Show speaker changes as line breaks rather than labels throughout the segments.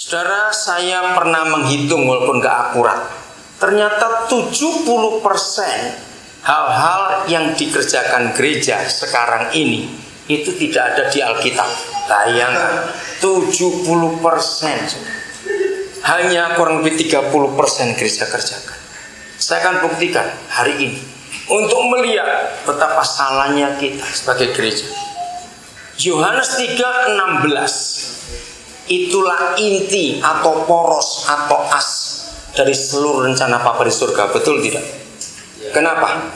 Saudara, saya pernah menghitung walaupun gak akurat. Ternyata 70% hal-hal yang dikerjakan gereja sekarang ini itu tidak ada di Alkitab. Bayangkan, 70%. Hanya kurang lebih 30% gereja kerjakan. Saya akan buktikan hari ini untuk melihat betapa salahnya kita sebagai gereja. Yohanes 3:16. Itulah inti atau poros atau as dari seluruh rencana Bapa di surga. Betul tidak? Kenapa?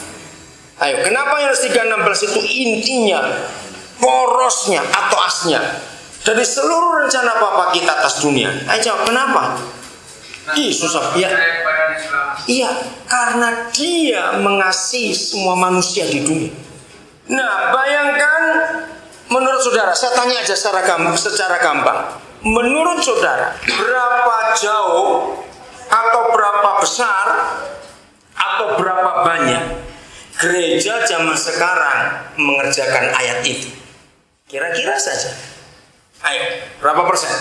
Ayo, kenapa Yohanes 3:16 itu intinya, porosnya atau asnya dari seluruh rencana Bapa kita atas dunia? Ayo jawab, kenapa? Susah ya. Iya, karena Dia mengasihi semua manusia di dunia. Nah, bayangkan, menurut saudara, saya tanya aja secara gampang. Menurut saudara, berapa jauh atau berapa besar atau berapa banyak gereja zaman sekarang mengerjakan ayat itu? Kira-kira saja. Ayo, berapa persen?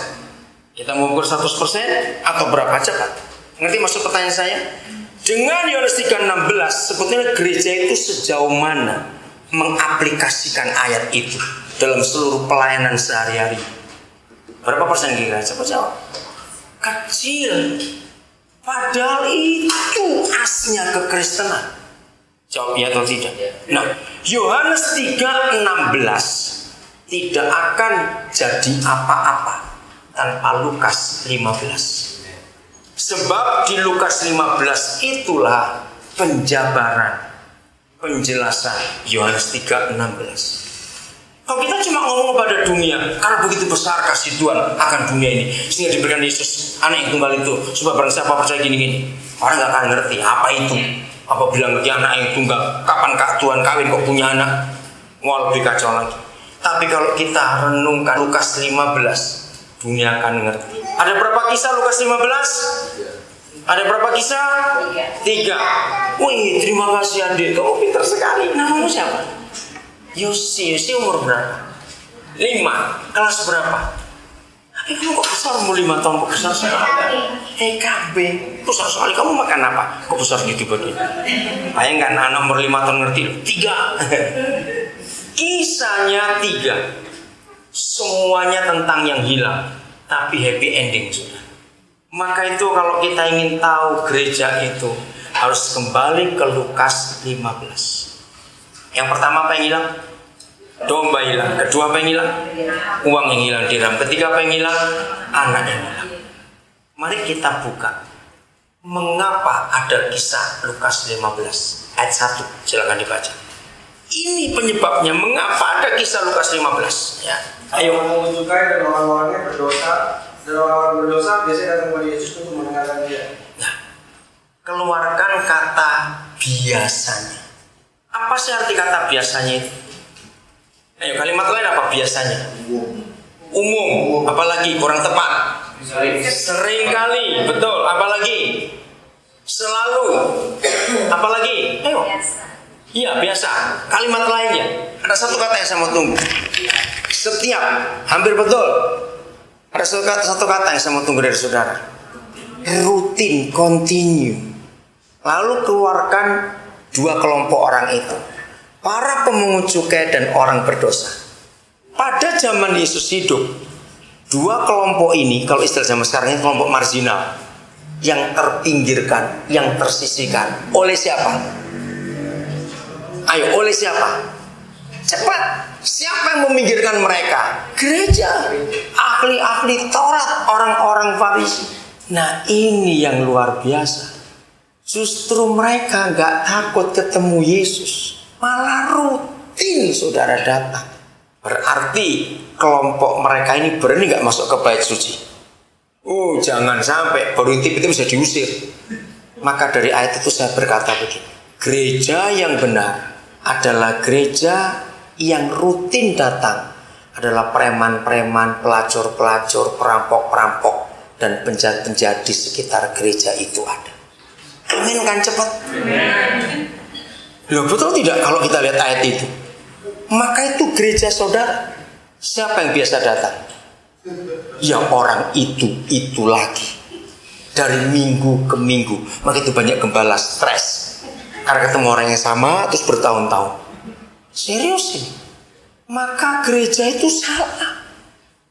Kita mengukur 100% atau berapa cepat? Ngerti maksud pertanyaan saya? Dengan Yohanes 3:16, sebetulnya gereja itu sejauh mana mengaplikasikan ayat itu dalam seluruh pelayanan sehari-hari? Berapa persen kira? Coba jawab. Kecil. Padahal itu asnya kekristenan. Jawab ya atau tidak? Nah, Yohanes 3:16 tidak akan jadi apa-apa tanpa Lukas 15. Sebab di Lukas 15 itulah penjabaran, penjelasan Yohanes 3:16. Kalau kita cuma ngomong kepada dunia, karena begitu besar kasih Tuhan akan dunia ini, sehingga diberikan Yesus anak yang tunggal itu, supaya barang siapa percaya gini-gini, orang gak akan ngerti apa itu. Apa bilang dia anak yang tunggal, kapan Kak Tuhan kawin kok punya anak? Wah, lebih kacau lagi. Tapi kalau kita renungkan Lukas 15, dunia akan ngerti. Ada berapa kisah Lukas 15? Ada berapa kisah? 3. Wih, terima kasih adik, kamu pintar sekali. Namamu siapa? Yosi umur berapa? 5. Kelas berapa? Tapi kamu kok besar, umur 5 tahun kok besar sekali? TKB. Besar sekali, kamu makan apa? Kok besar gitu begini? Bayangkan anak umur 5 tahun ngerti. 3. Kisahnya 3. Semuanya tentang yang hilang, tapi happy ending sudah. Maka itu kalau kita ingin tahu gereja itu, harus kembali ke Lukas 15. Yang pertama apa yang hilang? Domba hilang. Kedua apa yang hilang? Uang yang hilang dirham. Ketiga apa yang hilang? Anak yang hilang. Mari kita buka. Mengapa ada kisah Lukas 15 ayat 1? Silakan dibaca. Ini penyebabnya mengapa ada kisah Lukas 15. Ya. Ayo.
Orang menyukai dan orang-orangnya berdosa, dan orang-orang berdosa biasanya datang kepada Yesus untuk mendengarkan Dia.
Nah, keluarkan kata biasanya. Apa sih arti kata biasanya itu? Ayo, kalimat lain apa biasanya? Umum. Apalagi kurang tepat? Seringkali. Betul. Apalagi? Selalu. Apalagi? Ayo. Iya, biasa. Kalimat lainnya. Ada satu kata yang saya mau tunggu. Setiap. Hampir betul. Ada satu kata yang saya mau tunggu dari saudara. Rutin, continue. Lalu keluarkan 2 kelompok orang itu, para pemungut cukai dan orang berdosa. Pada zaman Yesus hidup, 2 kelompok ini, kalau istilah zaman sekarang ini kelompok marginal, yang terpinggirkan, yang tersisihkan. Oleh siapa? Ayo, oleh siapa? Cepat, siapa yang meminggirkan mereka? Gereja, ahli-ahli Taurat, orang-orang Farisi. Nah, ini yang luar biasa. Justru mereka gak takut ketemu Yesus, malah rutin saudara datang. Berarti kelompok mereka ini berani gak masuk ke bait suci? Jangan sampai, baru intip-intip bisa diusir. Maka dari ayat itu saya berkata begini, gereja yang benar adalah gereja yang rutin datang, adalah preman-preman, pelacur-pelacur, perampok-perampok, dan penjahat-penjahat di sekitar gereja itu ada. Amin kan cepat. Loh, betul tidak kalau kita lihat ayat itu? Maka itu gereja saudara. Siapa yang biasa datang? Ya orang itu lagi. Dari minggu ke minggu. Maka itu banyak gembala stres. Karena ketemu orang yang sama terus bertahun-tahun. Serius ini. Maka gereja itu salah.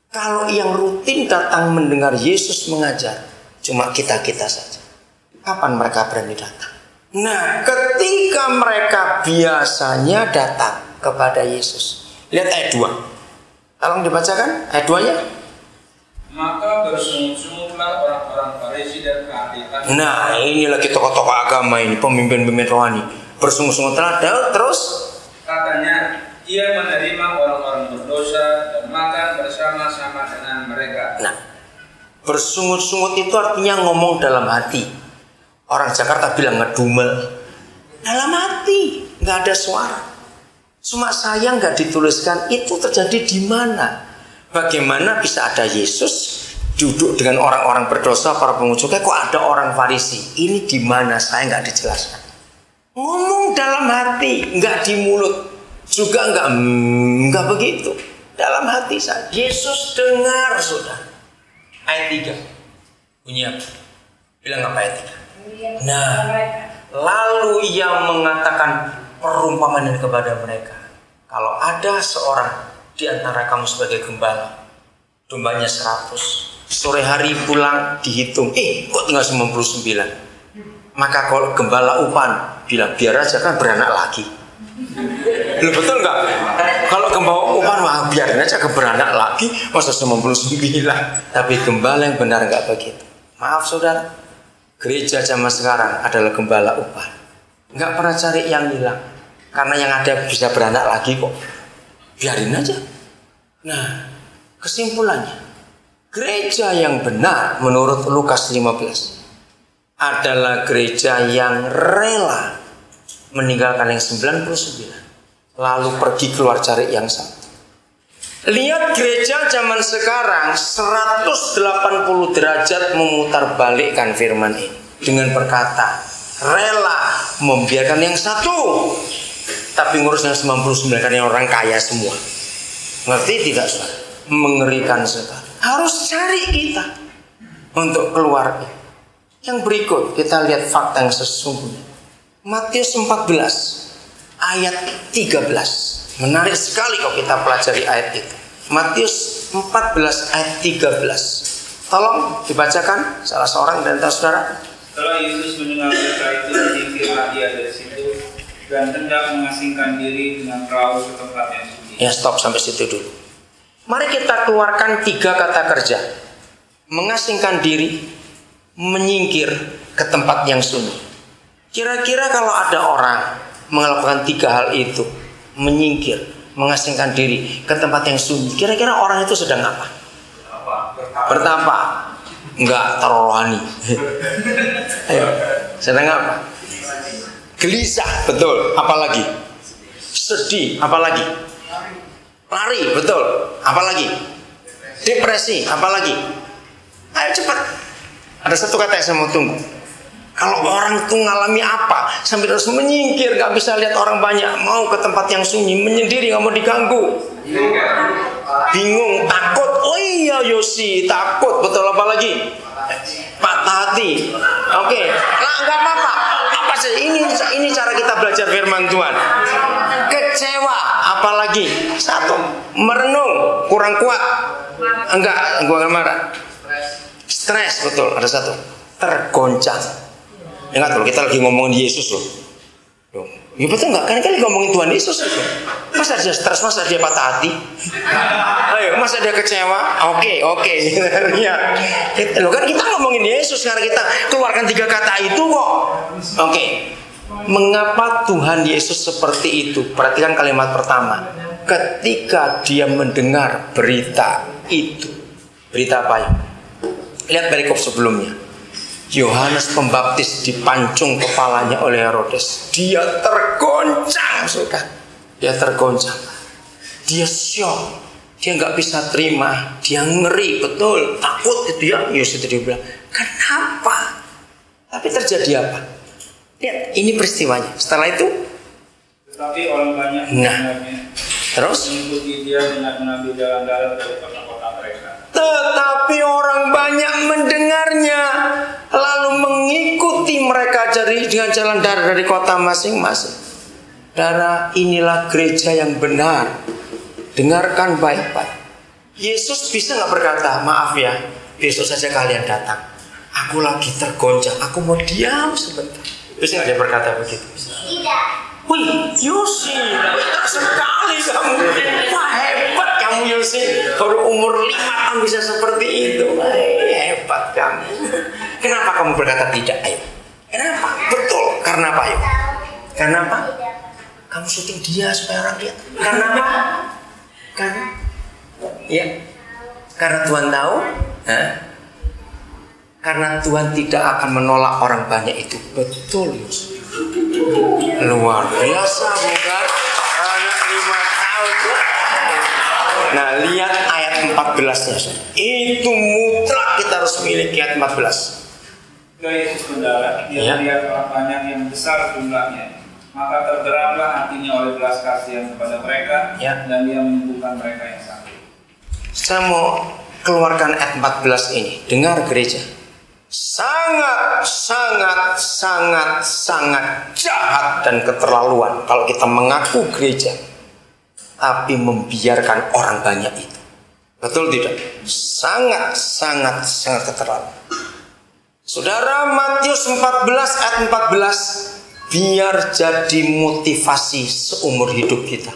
Kalau yang rutin datang mendengar Yesus mengajar, cuma kita-kita saja. Kapan mereka berani datang? Nah, ketika mereka biasanya datang kepada Yesus. Lihat ayat 2. Tolong dibacakan ayat 2-nya.
Maka bersungut-sungutlah orang-orang Farisi dan ahli Taurat.
Nah, ini lagi tokoh-tokoh agama ini, pemimpin-pemimpin rohani. Bersungut-sungutlah, terus
Katanya, ia menerima orang-orang berdosa dan makan bersama-sama dengan mereka.
nah, bersungut-sungut itu artinya ngomong dalam hati. Orang Jakarta bilang ngedumel. Dalam hati, nggak ada suara. Cuma sayang nggak dituliskan itu terjadi di mana. Bagaimana bisa ada Yesus duduk dengan orang-orang berdosa, para pengunjung? Kok ada orang Farisi? Ini di mana? Saya nggak dijelaskan. Ngomong dalam hati, nggak di mulut. Juga nggak begitu. Dalam hati saya. Yesus dengar, sudah. Ayat 3. Bunyi apa? Bilang apa ayat 3? Nah, lalu ia mengatakan perumpamaan ini kepada mereka. Kalau ada seorang di antara kamu sebagai gembala, dombanya 100, sore hari pulang dihitung, kok tinggal 99. Maka kalau gembala upan bilang biar aja kan beranak lagi. Loh, betul nggak? Kalau gembala upan wah biarin aja beranak lagi, masa 99. Tapi gembala yang benar nggak begitu. Maaf saudara, gereja zaman sekarang adalah gembala upan. Nggak pernah cari yang hilang, karena yang ada bisa beranak lagi kok. Biarin aja. Nah, kesimpulannya, gereja yang benar menurut Lukas 15 adalah gereja yang rela meninggalkan yang 99 lalu pergi keluar cari yang satu. Lihat gereja zaman sekarang 180 derajat memutarbalikkan firman ini dengan berkata rela membiarkan yang satu tapi ngurus yang 99 karena orang kaya semua. Ngerti tidak saudara? Mengerikan sekali. Harus cari kita untuk keluar. Yang berikut kita lihat fakta yang sesungguhnya. Matius 14 ayat 13. Menarik sekali kalau kita pelajari ayat itu. Matius 14 ayat 13. Tolong dibacakan salah seorang dan saudara.
Setelah Yesus mendengar mereka itu, menyingkirlah dia dari situ dan hendak mengasingkan diri dengan perahu ke tempat yang sunyi.
Ya, stop sampai situ dulu. Mari kita keluarkan 3 kata kerja. Mengasingkan diri, menyingkir ke tempat yang sunyi. Kira-kira kalau ada orang melakukan 3 hal itu, menyingkir, mengasingkan diri ke tempat yang sunyi, kira-kira orang itu sedang apa? Bertapa. Enggak, rohani. Ayo, sedang apa? Gelisah, betul. Apalagi? Sedih, apalagi? Lari, betul. Apalagi? Depresi, apalagi? Ayo cepat. Ada satu kata yang saya mau tunggu. Kalau orang itu ngalami apa sampai terus menyingkir, gak bisa lihat orang banyak, mau ke tempat yang sunyi, menyendiri, gak mau diganggu, bingung, takut. Oh iya Yosi, takut, betul. Apalagi? Patah hati. Oke, nggak apa-apa. Apa sih? Ini cara kita belajar firman Tuhan. Kecewa, apalagi? Satu, merenung, kurang kuat. Enggak, gua marah. Stres, betul. Ada satu, tergoncang. Ingat loh, kita lagi ngomongin Yesus loh. Ya betul nggak? Kan lagi ngomongin Tuhan Yesus itu. Masa dia stres, masa dia patah hati? Ayo, masa dia kecewa? Oke. Ya. Loh kan kita ngomongin Yesus, karena kita keluarkan 3 kata itu kok. Oke. Mengapa Tuhan Yesus seperti itu? Perhatikan kalimat pertama. Ketika dia mendengar berita itu. Berita apa ya? Lihat perikop sebelumnya. Yohanes Pembaptis dipancung kepalanya oleh Herodes. Dia tergoncang, sudah. Dia tergoncang. Dia syok. Dia nggak bisa terima. Dia ngeri, betul. Takut itu ya. Yesus itu dia bilang, kenapa? Tapi terjadi apa? Lihat, ini peristiwanya. Setelah itu,
Tetapi orang banyak
nah, Terus?
mengikuti dia dengan mengambil jalan darat dari kota-kota mereka.
Tetapi orang banyak mendengarnya, lalu mengikuti mereka dengan jalan darat dari kota masing-masing. Saudara, inilah gereja yang benar. Dengarkan baik-baik. Yesus bisa nggak berkata, maaf ya, besok saja kalian datang. Aku lagi tergoncang, aku mau diam sebentar. Bisa nggak dia berkata begitu?
Tidak.
Wih, Yosi, sekali kamu. Wah, hebat kamu Yosi. Baru umur 5 tahun bisa seperti itu. Hebat kamu. Kenapa kamu berkata tidak? Ayo. Kenapa? Betul. Karena apa? Ayo. Karena apa? Kamu syuting dia supaya orang lihat. Karena apa? Karena Tuhan tahu. Karena Tuhan tidak akan menolak orang banyak itu. Betul, Yosi. Luar biasa, bukan? Anak 5 tahun. Nah, lihat ayat 14-nya. Itu mutlak kita harus miliki ayat 14.
Ketika Yesus mendarat, dia melihat orang banyak yang besar jumlahnya. Maka tergeraklah hatinya oleh belas kasihan kepada mereka, dan dia menyembuhkan mereka yang sakit.
Saya mau keluarkan ayat 14 ini. Dengar gereja. Sangat jahat dan keterlaluan kalau kita mengaku gereja tapi membiarkan orang banyak itu. Betul tidak? Sangat keterlaluan. Saudara, Matius 14 ayat 14 biar jadi motivasi seumur hidup kita.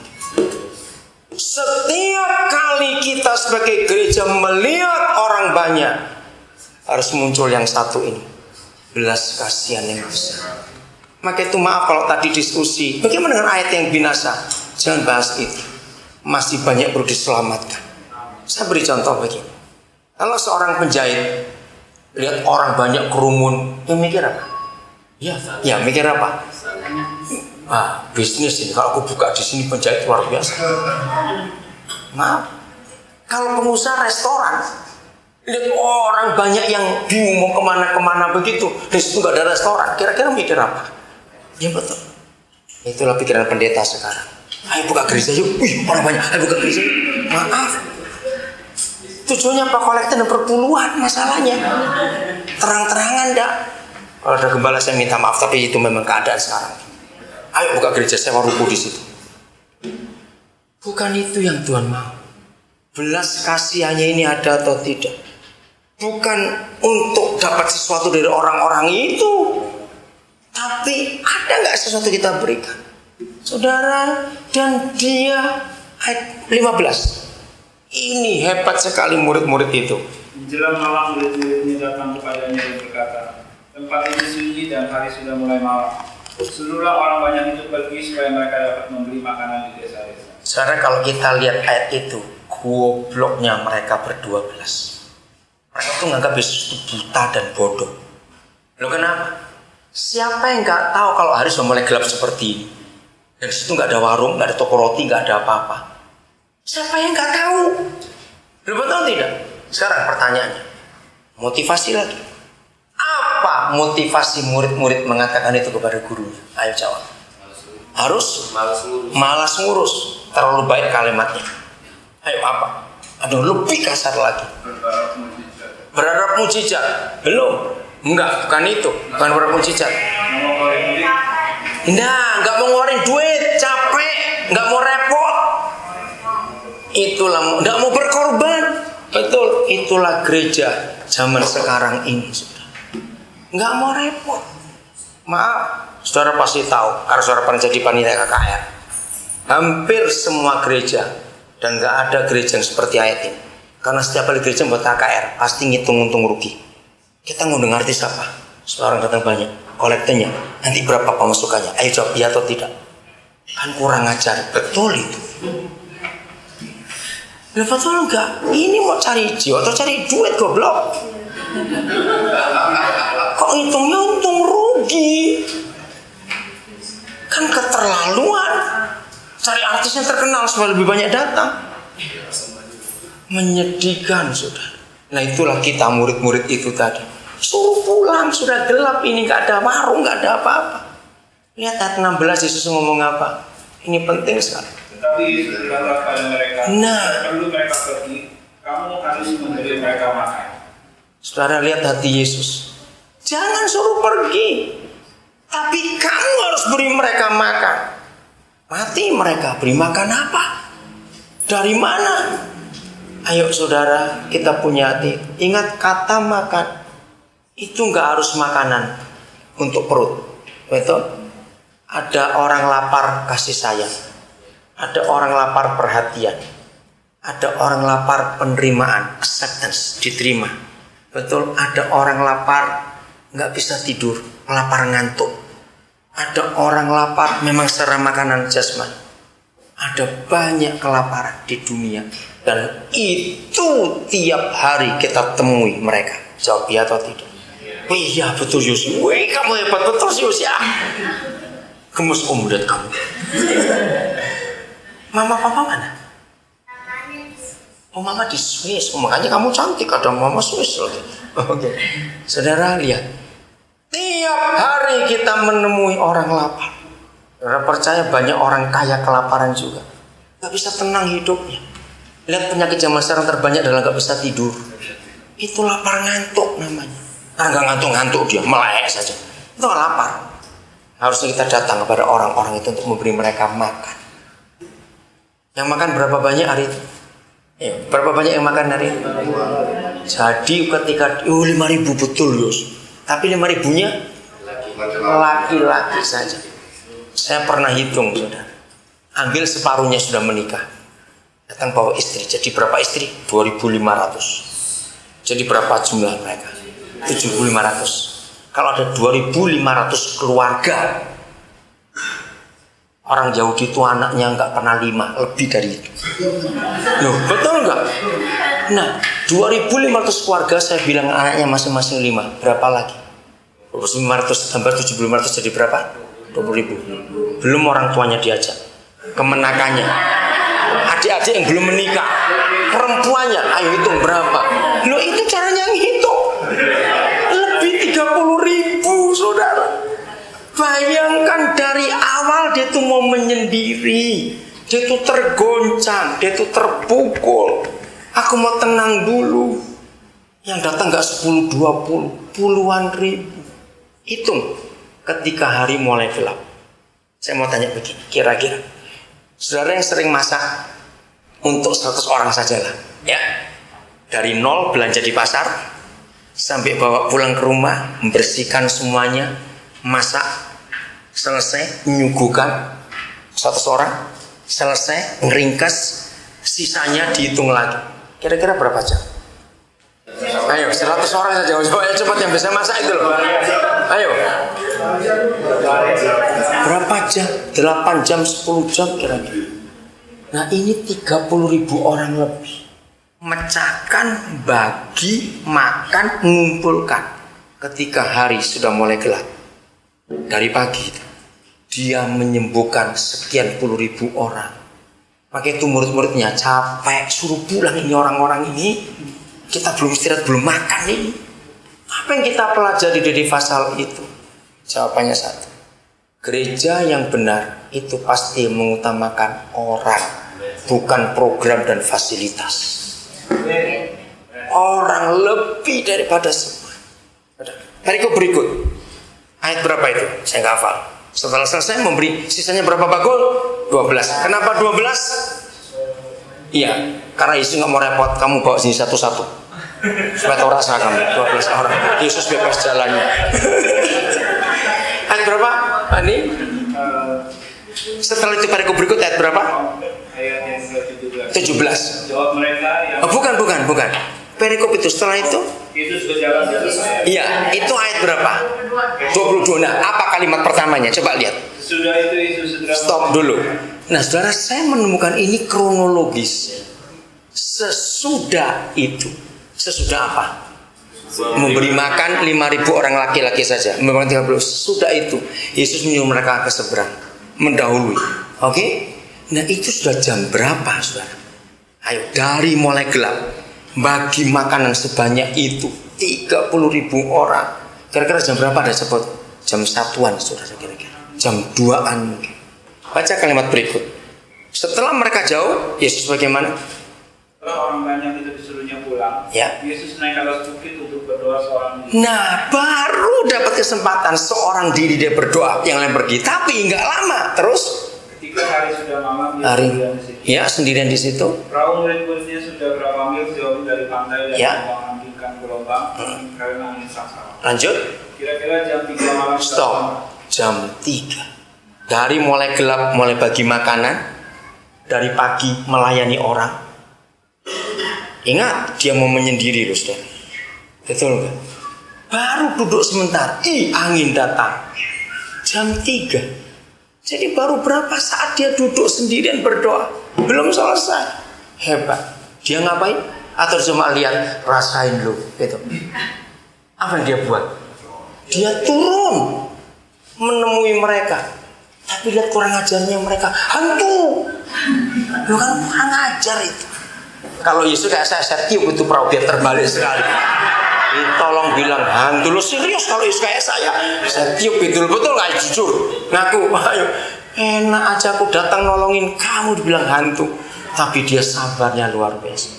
Setiap kali kita sebagai gereja melihat orang banyak, harus muncul yang satu ini, belas kasihan yang besar. Maka itu maaf kalau tadi diskusi bagaimana dengan ayat yang binasa, jangan bahas itu. Masih banyak perlu diselamatkan. Saya beri contoh begini. Kalau seorang penjahit lihat orang banyak kerumun, dia mikir apa? Ya mikir apa? Bisnis ini, kalau aku buka di sini penjahit luar biasa. Maaf, kalau pengusaha restoran lihat orang banyak yang bingung mau kemana-kemana begitu, di situ nggak ada restoran, kira-kira mikir apa? Ya betul. Itulah pikiran pendeta sekarang. Ayo buka gereja yuk, orang banyak, ayo buka gereja yuk. Maaf, tujuannya apa? Kolektif dan perpuluhan masalahnya. Terang-terangan enggak? Kalau ada gembala saya minta maaf, tapi itu memang keadaan sekarang. Ayo buka gereja, sewa ruko di situ. Bukan itu yang Tuhan mau. Belas kasihannya ini ada atau tidak? Bukan untuk dapat sesuatu dari orang-orang itu, tapi ada nggak sesuatu kita berikan, saudara? Dan dia ayat 15. Ini hebat sekali murid-murid itu.
Menjelang malam, murid-muridnya datang kepadanya dan berkata, tempat ini sunyi dan hari sudah mulai malam. Seluruh orang banyak itu pergi supaya mereka dapat membeli makanan di desa-desa.
Saudara, kalau kita lihat ayat itu, gobloknya mereka ber-12. Mereka tuh nganggap Yesus itu buta dan bodoh. Loh kenapa? Siapa yang nggak tahu kalau hari sudah mulai gelap seperti ini? Dan di situ nggak ada warung, nggak ada toko roti, nggak ada apa-apa. Siapa yang nggak tahu? Loh betul tidak? Sekarang pertanyaannya, motivasi lagi. Apa motivasi murid-murid mengatakan itu kepada gurunya? Ayo jawab. Harus malas ngurus. Terlalu baik kalimatnya. Ayo apa? Aduh, lebih kasar lagi. Berharap mujizat. Belum. Enggak, bukan itu. Bukan berharap mujizat. Enggak mau ngeluarin duit, capek, enggak mau repot. Itulah, enggak mau berkorban. Betul, itulah gereja zaman sekarang ini, saudara. Enggak mau repot. Maaf, saudara pasti tahu karena saudara pernah jadi panitia KKR. Hampir semua gereja, dan enggak ada gereja yang seperti ayat ini. Karena setiap kali gereja buat KKR pasti ngitung untung rugi. Kita ngundang artis apa? Seorang datang banyak, kolektornya nanti berapa pemasukannya? Ayo jawab iya atau tidak. Kan kurang ajar, betul itu. Ya betul enggak? Ini mau cari jiwa atau cari duit goblok? Kok ngitungnya untung rugi? Kan keterlaluan. Cari artis yang terkenal supaya lebih banyak datang. Menyedihkan, saudara. Nah itulah kita murid-murid itu tadi. Suruh pulang, sudah gelap ini, gak ada warung, gak ada apa-apa. Lihat ayat 16 Yesus ngomong apa? Ini penting sekali.
Tetapi Tapi Yesus berkata kepada mereka, perlu mereka pergi, kamu harus memberi mereka makan.
Saudara lihat hati Yesus. Jangan suruh pergi, tapi kamu harus beri mereka makan. Mati mereka, beri makan apa? Dari mana? Ayo saudara, kita punya hati. Ingat kata makan itu nggak harus makanan untuk perut, betul? Ada orang lapar kasih sayang, ada orang lapar perhatian, ada orang lapar penerimaan, acceptance, diterima, betul? Ada orang lapar nggak bisa tidur, lapar ngantuk. Ada orang lapar memang secara makanan jasmani. Ada banyak kelaparan di dunia, dan itu tiap hari kita temui mereka. Jawab iya atau tidak? Iya betul Yus. Wih kamu hebat betul Yus ya. Gemes lihat kamu. Mama papa mana? Oh mama di Swiss. Oh, makanya kamu cantik, ada mama Swiss lagi. Oke. Saudara lihat. Tiap hari kita menemui orang lapar. Saudara percaya banyak orang kaya kelaparan juga. Gak bisa tenang hidupnya. Lihat penyakit zaman sekarang terbanyak adalah gak bisa tidur. Itu lapar ngantuk namanya. Nah gak ngantuk-ngantuk dia, melek saja. Itu lapar. Harusnya kita datang kepada orang-orang itu untuk memberi mereka makan. Yang makan berapa banyak hari itu? Berapa banyak yang makan hari itu? Jadi ketika 5.000 betul Yus. Tapi 5.000-nya laki-laki saja. Saya pernah hitung saudara. Ambil separuhnya sudah menikah. Datang bawa istri. Jadi berapa istri? 2.500. Jadi berapa jumlah mereka? 7.500. Kalau ada 2.500 keluarga, orang Yahudi itu anaknya nggak pernah 5, lebih dari itu. Loh, betul nggak? Nah, 2.500 keluarga saya bilang anaknya masing-masing 5. Berapa lagi? 500 tambah 7.500 jadi berapa? 20.000. Belum orang tuanya diajak, kemenakannya, adik-adik yang belum menikah, perempuannya, ayo hitung berapa? Loh itu caranya ngitung. Lebih 30.000 saudara. Bayangkan dari awal dia tuh mau menyendiri, dia tuh tergoncang, dia tuh terpukul. Aku mau tenang dulu. Yang datang gak 10, 20, puluhan ribu. Hitung. Ketika hari mulai gelap, saya mau tanya begini, kira-kira saudara yang sering masak untuk 100 orang sajalah, ya, dari nol belanja di pasar sampai bawa pulang ke rumah, membersihkan semuanya, masak, selesai, menyuguhkan 100 orang, selesai, ngeringkas, sisanya dihitung lagi. Kira-kira berapa jam? Ayo, 100 orang saja. Coba cepat yang bisa masak itu loh. Ayo. Berapa jam? 8 jam, 10 jam kira-kira. Nah ini 30.000 orang lebih. Mecahkan, bagi, makan, mengumpulkan. Ketika hari sudah mulai gelap. Dari pagi itu. Dia menyembuhkan sekian puluh ribu orang. Pakai itu murid-muridnya capek, suruh pulang ini orang-orang ini. Kita belum istirahat, belum makan ini. Apa yang kita pelajari dari pasal itu? Jawabannya satu. Gereja yang benar itu pasti mengutamakan orang, bukan program dan fasilitas. Orang lebih daripada semua. Perikop berikut. Ayat berapa itu? Saya nggak hafal. Setelah selesai memberi sisanya berapa bagul? 12. Kenapa 12? Iya, karena Yesus nggak mau repot. Kamu bawa sini satu-satu. Supaya tahu rasa kamu. 12 orang. Yesus bebas jalannya. Ayat berapa? Ini? Setelah itu perikop berikut ayat berapa?
Ayat yang
17.
Jawab mereka yang
Bukan. Perikop itu setelah itu?
Yesus berjalan di atas air.
Iya, itu ayat berapa? 22. Nah, apa kalimat pertamanya? Coba lihat.
Sudah itu Yesus segera
Stop dulu. Nah, saudara, saya menemukan ini kronologis. Sesudah itu. Sesudah apa? Memberi makan 5.000 orang laki-laki saja. Memang 30. Sesudah itu, Yesus menyuruh mereka ke seberang. Mendahului. Oke? Nah, itu sudah jam berapa, saudara? Ayo, dari mulai gelap. Bagi makanan sebanyak itu 30.000 orang. Kira-kira jam berapa ada sebut? Jam 1-an, saudara, kira-kira. Jam 2-an mungkin. Baca kalimat berikut. Setelah mereka jauh, Yesus bagaimana?
Setelah orang banyak itu disuruhnya pulang,
Ya.
Yesus naik ke atas bukit untuk berdoa seorang diri.
Nah, baru dapat kesempatan seorang diri dia berdoa, yang lain pergi. Tapi nggak lama, terus
Ketika hari sudah malam,
hari,
sendirian di situ.
ya sendirian di situ.
Perahu murid-muridnya sudah berapa mil jauh dari pantai dan
Ya.
menghentikan gelombang karena angin saksama.
Lanjut.
Kira-kira jam 3 malam.
Stop. Jam 3. Dari mulai gelap, mulai bagi makanan, dari pagi melayani orang. Ingat, dia mau menyendiri loh, saudara. Betul nggak? Baru duduk sebentar, angin datang. Jam 3. Jadi baru berapa saat dia duduk sendirian berdoa. Belum selesai. Hebat. Dia ngapain? Atau cuma lihat, rasain lu gitu. Apa yang dia buat? Dia turun menemui mereka. Tapi lihat kurang ajarnya mereka. Hantu. Lu kan kurang ajar itu. Kalau Yesus kayak saya tiup itu perahu biar terbalik sekali. Tolong bilang hantu. Lu serius kalau Yesus kayak saya tiup itu. Betul gak jujur? Ngaku. Ayo. Enak aja aku datang nolongin kamu dibilang hantu. Tapi dia sabarnya luar biasa.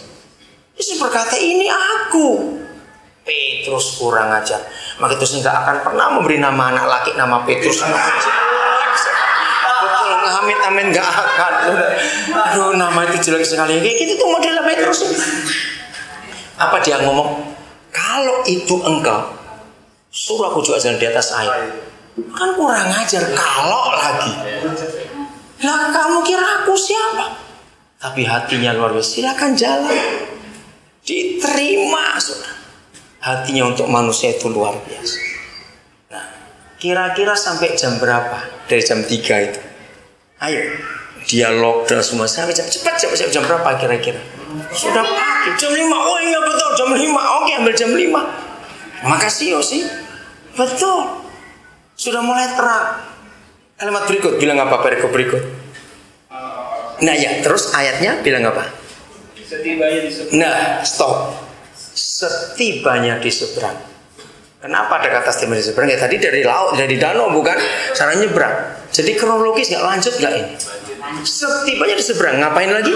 Yesus berkata, ini aku. Petrus kurang ajar. Maka Yesus nggak akan pernah memberi nama anak laki nama Petrus. Betul, amin nggak akan. Aduh, nama itu jelek sekali. Kayak gitu tuh modelnya Petrus. Apa dia ngomong? Kalau itu engkau, suruh aku juga jalan di atas air. Kan kurang ajar kalau lagi. Lah kamu kira aku siapa? Tapi hatinya luar biasa. Silakan jalan. Diterima, saudara. Hatinya untuk manusia itu luar biasa. Nah, kira-kira sampai jam berapa? Dari jam 3 itu. Ayo, dialog dan semua sampai cepat jam berapa kira-kira? Sudah pagi, jam 5. Oh iya betul, jam 5. Oke, ambil jam 5. Makasih Yosi. Betul. Sudah mulai terang. Kalimat berikut bilang apa? Perikop berikut. Nah ya, terus ayatnya bilang apa?
Setibanya di seberang.
Nah, stop. Setibanya di seberang. Kenapa ada kata setibanya di seberang? Ya tadi dari laut, dari danau bukan? Cara nyebrang. Jadi kronologis nggak lanjut nggak ini? Setibanya di seberang, ngapain lagi?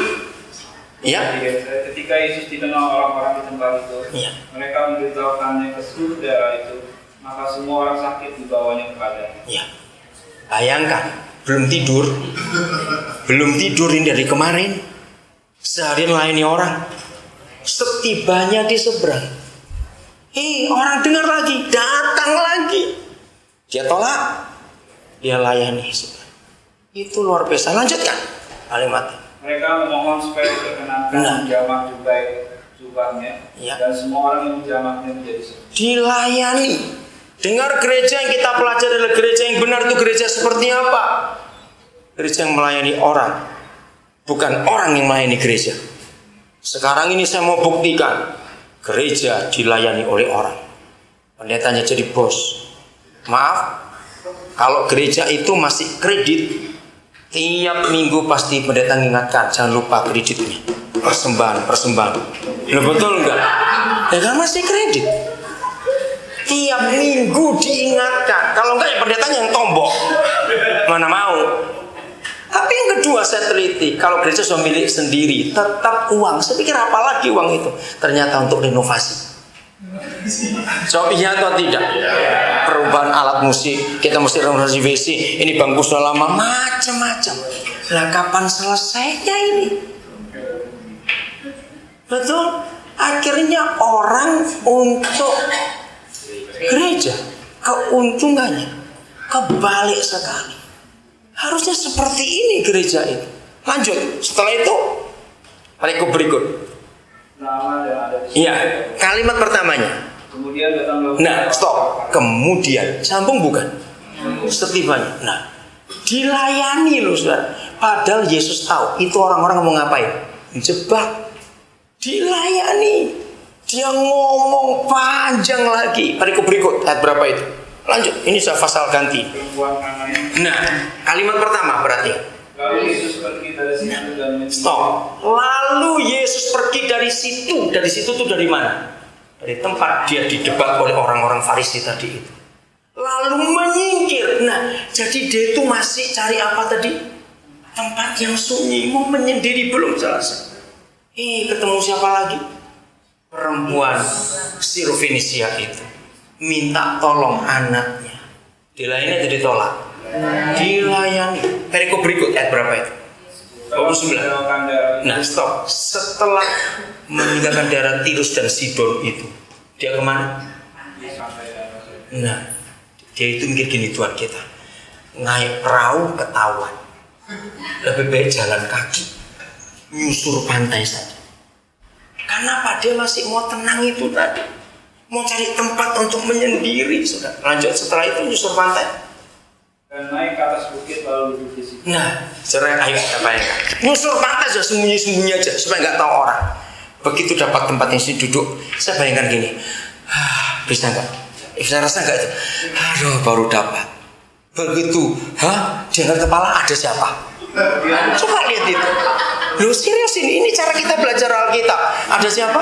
Ya.
Ketika Yesus dikenal orang-orang di tempat itu,
Ya.
mereka memberitahukannya ke seluruh daerah itu, maka semua orang sakit dibawanya kepadanya.
Ya. Bayangkan, belum tidur ini dari kemarin. Seharian layani orang. Setibanya di seberang. Orang dengar lagi, datang lagi. Dia tolak, dia layani seberang. Itu luar biasa. Lanjutkan kalimatnya.
Mereka memohon supaya diperkenankan menjamah jubahnya,
Ya.
dan semua orang yang menjamahnya menjadi sembuh.
Dilayani. Dengar gereja yang kita pelajari adalah gereja yang benar. Itu gereja seperti apa? Gereja yang melayani orang, bukan orang yang melayani gereja. Sekarang ini saya mau buktikan gereja dilayani oleh orang. Pendetanya jadi bos. Maaf, kalau gereja itu masih kredit, tiap minggu pasti pendeta mengingatkan, jangan lupa kreditnya, persembahan. Betul enggak? Ya kan masih kredit. Tiap minggu diingatkan. Kalau enggak ya pendetanya yang tombok. Mana mau. Tapi yang kedua saya teliti, kalau gereja sudah milik sendiri, tetap uang. Saya pikir apalagi uang itu? Ternyata untuk renovasi. Jawab iya atau tidak? Perubahan alat musik, kita mesti renovasi WC. Ini bangku sudah lama, macam-macam. Lah kapan selesainya ini? Betul? Akhirnya orang untuk gereja, keuntungannya kebalik sekali. Harusnya seperti ini gereja itu. Lanjut, setelah itu perikop berikut.
Nama dan ada di situ.
Iya, kalimat pertamanya.
Kemudian datang
Nah, stop. Kemudian, sambung bukan? Setibanya. Nah, dilayani loh, saudara. Padahal Yesus tahu itu orang-orang mau ngapain? Jebak. Dilayani. Dia ngomong panjang lagi. Perikop berikut, ayat berapa itu? Lanjut, ini saya pasal ganti.
perempuan kanannya.
Nah, kalimat pertama berarti.
Lalu Yesus pergi dari situ dan
Stop. Lalu Yesus pergi dari situ. Dari situ tuh dari mana? Dari tempat dia didebat oleh orang-orang Farisi tadi itu. Lalu menyingkir. Nah, jadi dia itu masih cari apa tadi? tempat yang sunyi, mau menyendiri belum selesai. Ketemu siapa lagi? Perempuan Sirofenisia itu minta tolong anaknya. Dilayani atau ditolak? Dilayani. Perikop berikut ayat berapa itu? 29. Nah stop. Setelah meninggalkan daerah Tirus dan Sidon itu, dia kemana? Nah, dia itu mikir gini, Tuhan kita naik perahu ketahuan, lebih baik jalan kaki, nyusur pantai saja. Kenapa dia masih mau tenang itu tadi? Mau cari tempat untuk menyendiri, saudara. Lanjut setelah itu nyusur pantai
dan naik ke atas bukit lalu duduk di situ.
Nah, saudara, ayo kita bayangkan. Nyusur pantai sudah sembunyi-sembunyi aja supaya nggak tahu orang. Begitu dapat tempat yang sini duduk, saya bayangkan gini, bisa nggak? Bisa rasa nggak itu? Aduh, baru dapat. Begitu, di angkat kepala ada siapa? Coba lihat itu. Loh serius ini cara kita belajar Alkitab. Ada siapa?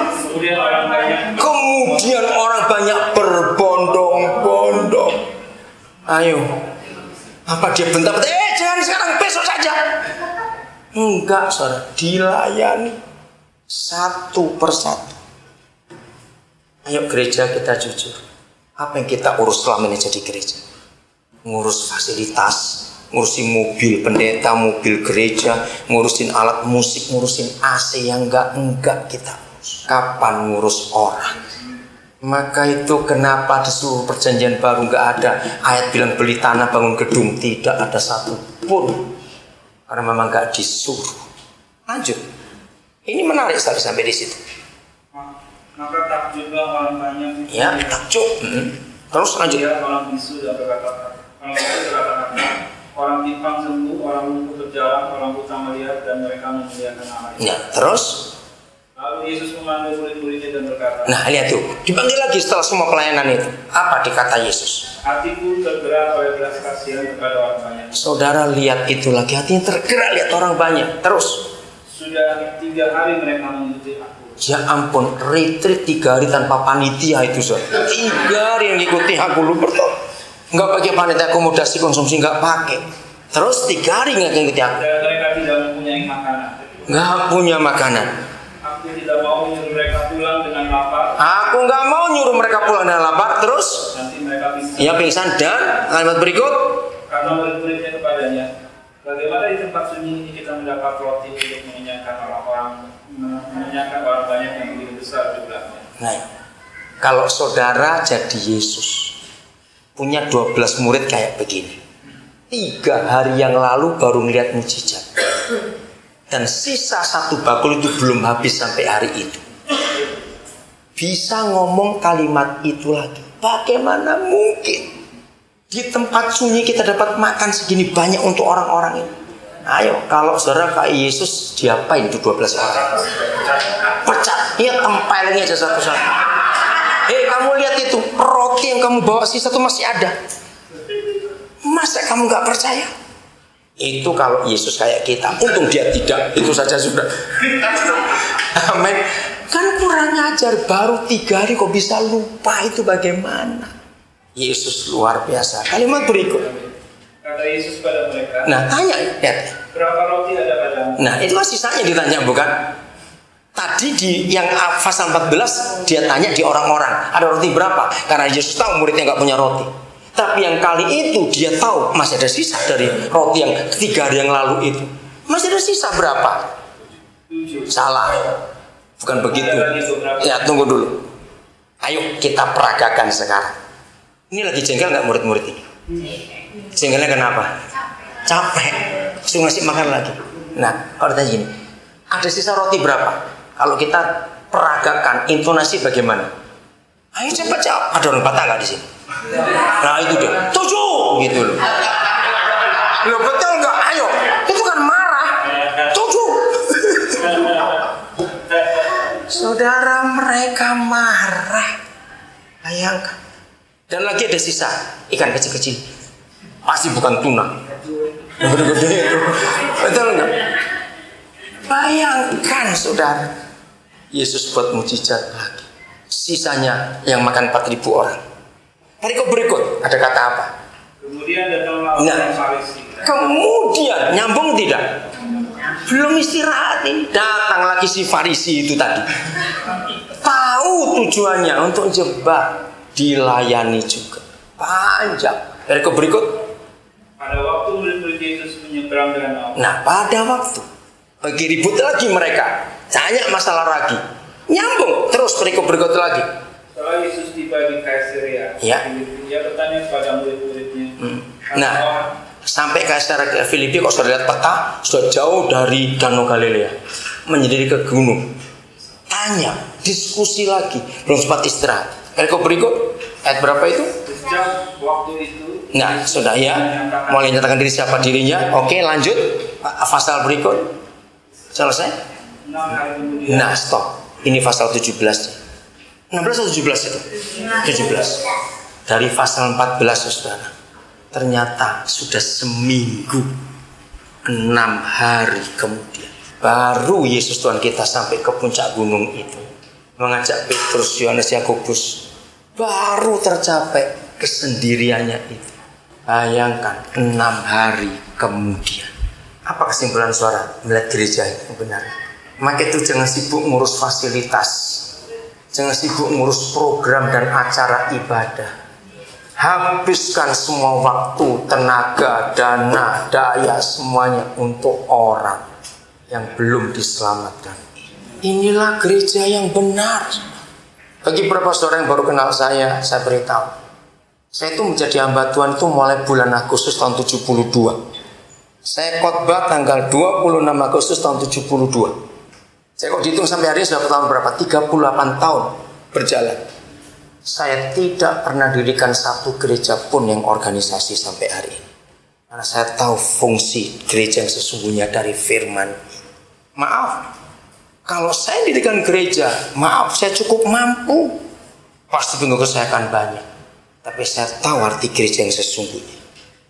Kemudian orang banyak berbondong-bondong. Ayo, apa dia bentar-bentar? Jangan sekarang, besok saja. Enggak, saudara, dilayani satu persatu. Ayo gereja kita jujur. Apa yang kita urus selama ini jadi gereja? Ngurus fasilitas, ngurusin mobil pendeta, mobil gereja, ngurusin alat musik, ngurusin AC yang enggak kita urus. Kapan ngurus orang? Maka itu kenapa di seluruh perjanjian baru enggak ada ayat bilang beli tanah bangun gedung, tidak ada satu pun. Karena memang enggak disuruh. Lanjut. Ini menarik sekali sampai di situ.
Maka takjublah orang banyak.
Ya, takjub. Terus lanjut.
Dia orang bisu dan berkata, orang timpang sembuh, orang lumpuh berjalan, orang buta melihat, dan mereka memuliakan nama Yesus.
Ya, terus?
Lalu Yesus memanggil murid-muridnya dan berkata,
Nah, lihat tuh, dipanggil lagi setelah semua pelayanan itu. Apa dikata Yesus?
hatiku tergerak oleh belas kasihan kepada orang banyak.
Saudara lihat itu lagi, hatinya tergerak lihat orang banyak. Terus?
Sudah 3 hari mereka mengikuti aku.
Ya ampun, retreat 3 hari tanpa panitia itu, saudara. 3 hari yang ngikuti aku, lu betul. Nggak pakai panitia akomodasi konsumsi, nggak pakai. Terus 3 hari nggak ngikuti aku.
Dan mereka tidak mempunyai makanan.
Nggak punya makanan.
Aku tidak mau menyuruh mereka pulang dengan lapar.
Aku nggak mau nyuruh mereka pulang dengan lapar. Terus?
Nanti mereka pingsan.
Ya pingsan. Dan kalimat berikut.
Karena murid-muridnya kepadanya, bagaimana di tempat sunyi ini kita mendapat roti untuk mengenyangkan orang banyak yang begitu besar jumlahnya.
Nah, kalau saudara jadi Yesus, punya 12 murid kayak begini, 3 hari yang lalu baru ngeliat mujizat, dan sisa 1 bakul itu belum habis sampai hari itu, bisa ngomong kalimat itu lagi. Bagaimana mungkin di tempat sunyi kita dapat makan segini banyak untuk orang-orang ini? Ayo, kalau saudara kayak Yesus, diapain itu 12 orang? Pecat, ya tempelin aja satu-satu. Kamu lihat itu, roti yang kamu bawa sisa itu masih ada. Masa kamu gak percaya? Itu kalau Yesus kayak kita. Untung dia tidak, itu saja sudah. Amin. Kan kurang ajar, baru 3 hari kok bisa lupa, itu bagaimana? Yesus luar biasa. Kalimat berikut.
Kata Yesus pada mereka,
Nah tanya, lihat.
berapa roti ada padamu?
Nah itu kan sisanya ditanya, bukan? Tadi di yang pasal 14 dia tanya di orang-orang, ada roti berapa? Karena Yesus tahu muridnya nggak punya roti. Tapi yang kali itu dia tahu masih ada sisa dari roti yang 3 hari yang lalu itu. Masih ada sisa berapa?
7.
Salah, bukan begitu. Ya tunggu dulu. Ayo kita peragakan sekarang. Ini lagi jengkel nggak murid-murid ini? Jengkelnya kenapa? Capek. Suruh ngasih makan lagi. Nah kalau ditanya gini, ada sisa roti berapa? Kalau kita peragakan, intonasi bagaimana? Ayo cepat jawab. Ada orang Batak nggak di sini? Nah itu dia. 7 gitu loh. Loh betul nggak? Ayo. Itu kan marah. 7. Saudara, mereka marah. Bayangkan. Dan lagi ada sisa ikan kecil-kecil. Pasti bukan tuna. Gede-gede itu. Betul nggak? Bayangkan saudara, Yesus buat mujizat lagi. Sisanya yang makan 4.000 orang. Perikop berikut ada kata apa?
Kemudian datanglah orang Farisi
Kemudian nyambung tidak? Belum istirahat ini, datang lagi si Farisi itu tadi. Tahu tujuannya untuk jebak, dilayani juga. Panjang. Dari berikut.
Pada waktu murid-murid Yesus menyeberang danau.
Nah, pada waktu lagi ribut lagi mereka, tanya masalah lagi, nyambung terus berikut lagi.
Setelah Yesus tiba di Kaisarea,
Ya.
dia bertanya kepada murid-muridnya.
Nah, sampai Kaisarea Filipi, kok sudah lihat peta, sudah jauh dari Danau Galilea, menjadi ke gunung. Tanya, diskusi lagi, belum sempat istirahat. Berikut ayat berapa itu?
Sejak waktu itu.
Nah, sudah ya, mulai nyatakan diri siapa dirinya. Oke, lanjut. Pasal berikut. Selesai?
6 hari kemudian.
Nah, stop. Ini pasal 17. 16 atau 17 itu? 17. Dari pasal 14, saudara. Ternyata sudah seminggu, 6 hari kemudian, baru Yesus Tuhan kita sampai ke puncak gunung itu, mengajak Petrus, Yohanes, Yakobus. Baru tercapai kesendiriannya itu. Bayangkan 6 hari kemudian. Apa kesimpulan saudara melihat gereja yang benar? Maka itu jangan sibuk ngurus fasilitas, jangan sibuk ngurus program dan acara ibadah. Habiskan semua waktu, tenaga, dana, daya, semuanya untuk orang yang belum diselamatkan. Inilah gereja yang benar. Bagi beberapa saudara yang baru kenal saya beritahu. Saya itu menjadi hamba Tuhan itu mulai bulan Agustus tahun 72. Saya khotbah tanggal 26 Agustus tahun 72. Saya kok dihitung sampai hari ini sudah tahun berapa? 38 tahun berjalan. Saya tidak pernah dirikan satu gereja pun yang organisasi sampai hari ini. Karena saya tahu fungsi gereja yang sesungguhnya dari firman. Maaf, kalau saya dirikan gereja, maaf, saya cukup mampu. Pasti bentuk saya akan banyak. Tapi saya tahu arti gereja yang sesungguhnya.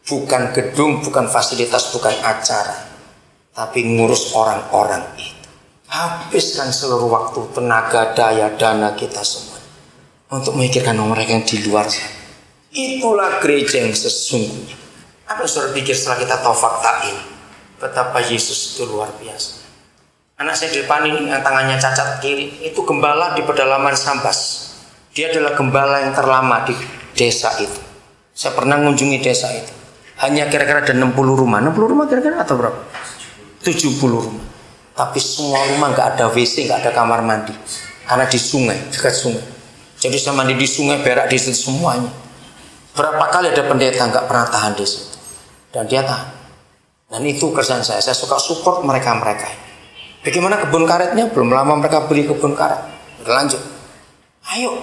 Bukan gedung, bukan fasilitas, bukan acara. Tapi ngurus orang-orang itu. Habiskan seluruh waktu, tenaga, daya, dana kita semua. Untuk memikirkan mereka yang di luar sana. Itulah gereja yang sesungguhnya. Apa yang saudara pikir setelah kita tahu fakta ini? Betapa Yesus itu luar biasa. Anak saya di depan ini yang tangannya cacat kiri, itu gembala di pedalaman Sambas. Dia adalah gembala yang terlama di desa itu. Saya pernah mengunjungi desa itu. Hanya kira-kira ada 60 rumah. 60 rumah kira-kira atau berapa? 70 rumah. Tapi semua rumah gak ada WC, gak ada kamar mandi. Karena di sungai, dekat sungai. Jadi saya mandi di sungai, berak di situ semuanya. Berapa kali ada pendeta gak pernah tahan di situ. Dan dia tahan. Dan itu kerjaan saya. Saya suka support mereka-mereka. Bagaimana kebun karetnya? Belum lama mereka beli kebun karet. Lanjut. Ayo,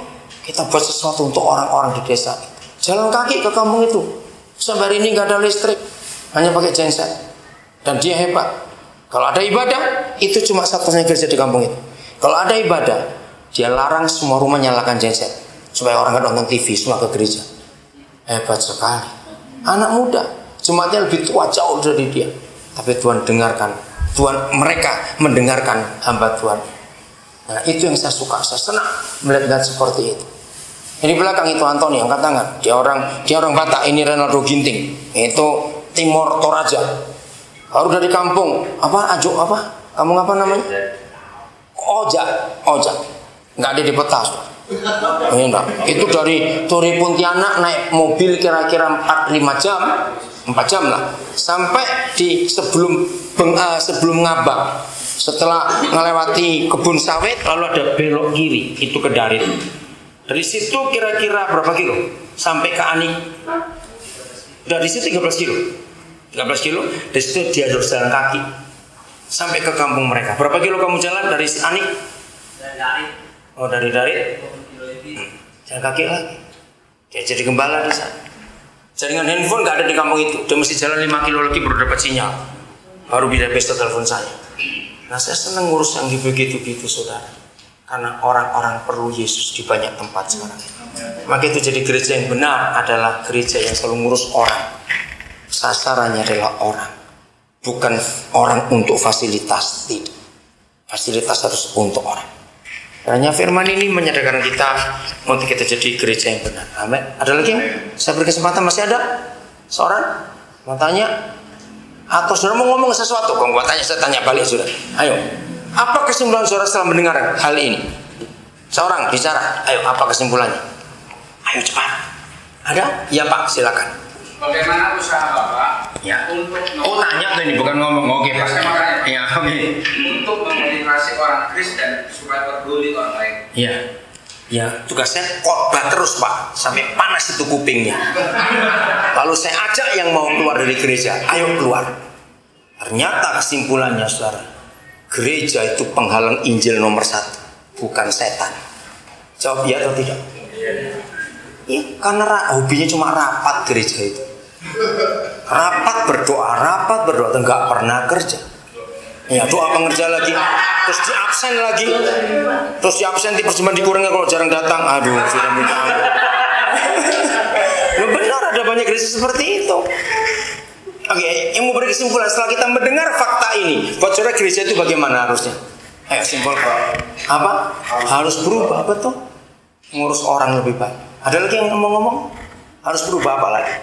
kita buat sesuatu untuk orang-orang di desa. Jalan kaki ke kampung itu. Sampai hari ini gak ada listrik. Hanya pakai genset. Dan dia hebat. Kalau ada ibadah, itu cuma satu-satunya gereja di kampung itu. Kalau ada ibadah, dia larang semua rumah nyalakan genset. Supaya orang gak nonton TV, semua ke gereja. Hebat sekali. Anak muda. Jemaatnya lebih tua jauh dari dia. Tapi Tuhan dengarkan. Mereka mendengarkan hamba Tuhan. Nah, itu yang saya suka. Saya senang melihat seperti itu. Ini belakang itu Antoni angkat tangan. Dia orang Batak. Ini Renaldo Ginting. Itu Timor Toraja. Baru dari kampung. Ajo apa? Kampung apa namanya? Oja. Nggak ada di peta. Itu dari Turi Pontianak naik mobil kira-kira 4-5 jam. 4 jam lah. Sampai di sebelum Ngabang. Setelah melewati kebun sawit, lalu ada belok kiri, itu ke Darit. Dari situ kira-kira berapa kilo? Sampai ke Ani. Dari situ 13 kilo. 13 kilo, dari situ dia harus jalan kaki. Sampai ke kampung mereka. Berapa kilo kamu jalan dari Ani? Dari Darit. Oh, dari Darit? Jalan kaki lagi. Dia jadi gembala di sana. Jaringan handphone gak ada di kampung itu. Dia mesti jalan 5 kilo lagi baru dapat sinyal. Baru bisa pesta telepon saya. Nah, saya senang ngurus yang begitu-begitu, saudara. Karena orang-orang perlu Yesus di banyak tempat sekarang. Maka itu jadi gereja yang benar adalah gereja yang selalu ngurus orang. Sasarannya adalah orang. Bukan orang untuk fasilitas. Tidak. Fasilitas harus untuk orang. Hanya firman ini menyadarkan kita untuk kita jadi gereja yang benar. Amin. Ada lagi? Saya beri kesempatan, masih ada? Seorang? Mau tanya? Atau saudara mau ngomong sesuatu? Kalau saya tanya balik saudara. Ayo, apa kesimpulan saudara setelah mendengar hal ini? Seorang bicara, ayo apa kesimpulannya? Ayo cepat. Ada? Ya Pak, silakan.
Bagaimana usaha Bapak untuk
Tanya tuh ini bukan ngomong. Oke Pak. Ya, oke.
untuk memotivasi orang Kristen supaya peduli orang lain?
Ya. Ya, tugas saya khotbah terus Pak, sampai panas itu kupingnya. Lalu saya ajak yang mau keluar dari gereja, ayo keluar. Ternyata kesimpulannya saudara, gereja itu penghalang Injil nomor 1, bukan setan. Jawab ya atau tidak? Iya, karena hobinya cuma rapat gereja itu. Rapat berdoa, enggak pernah kerja. Ya, doa pengerja lagi, terus di absen di persembahan dikurangi kalau jarang datang. Aduh, sudah minta ampun. Benar, ada banyak gereja seperti itu. Oke, yang mau beri kesimpulan setelah kita mendengar fakta ini, buat saudara gereja itu bagaimana harusnya? Ayo simpul apa? Harus berubah, betul. Ngurus orang lebih baik. Ada lagi yang ngomong-ngomong? Harus berubah apa lagi?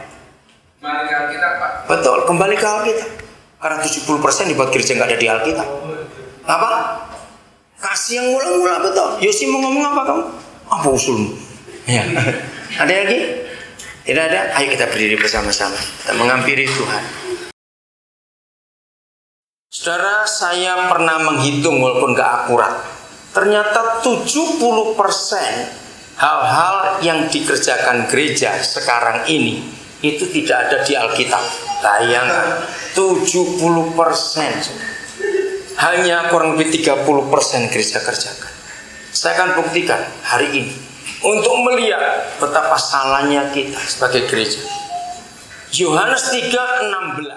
Kembali ke Alkitab, Pak.
Betul, kembali ke Alkitab. Karena 70% dibuat gereja nggak ada di Alkitab. Apa? Kasih yang mula-mula, betul. Yosi mau ngomong apa kamu? Apa usulmu? Ya. Ada lagi? Tidak ada? Ayo kita berdiri bersama-sama. Kita menghampiri Tuhan. Saudara, saya pernah menghitung walaupun nggak akurat. Ternyata 70% hal-hal yang dikerjakan gereja sekarang ini itu tidak ada di Alkitab. Bayangkan, 70%. Hanya kurang lebih 30% gereja kerjakan. Saya akan buktikan hari ini untuk melihat betapa salahnya kita sebagai gereja. Yohanes 3:16.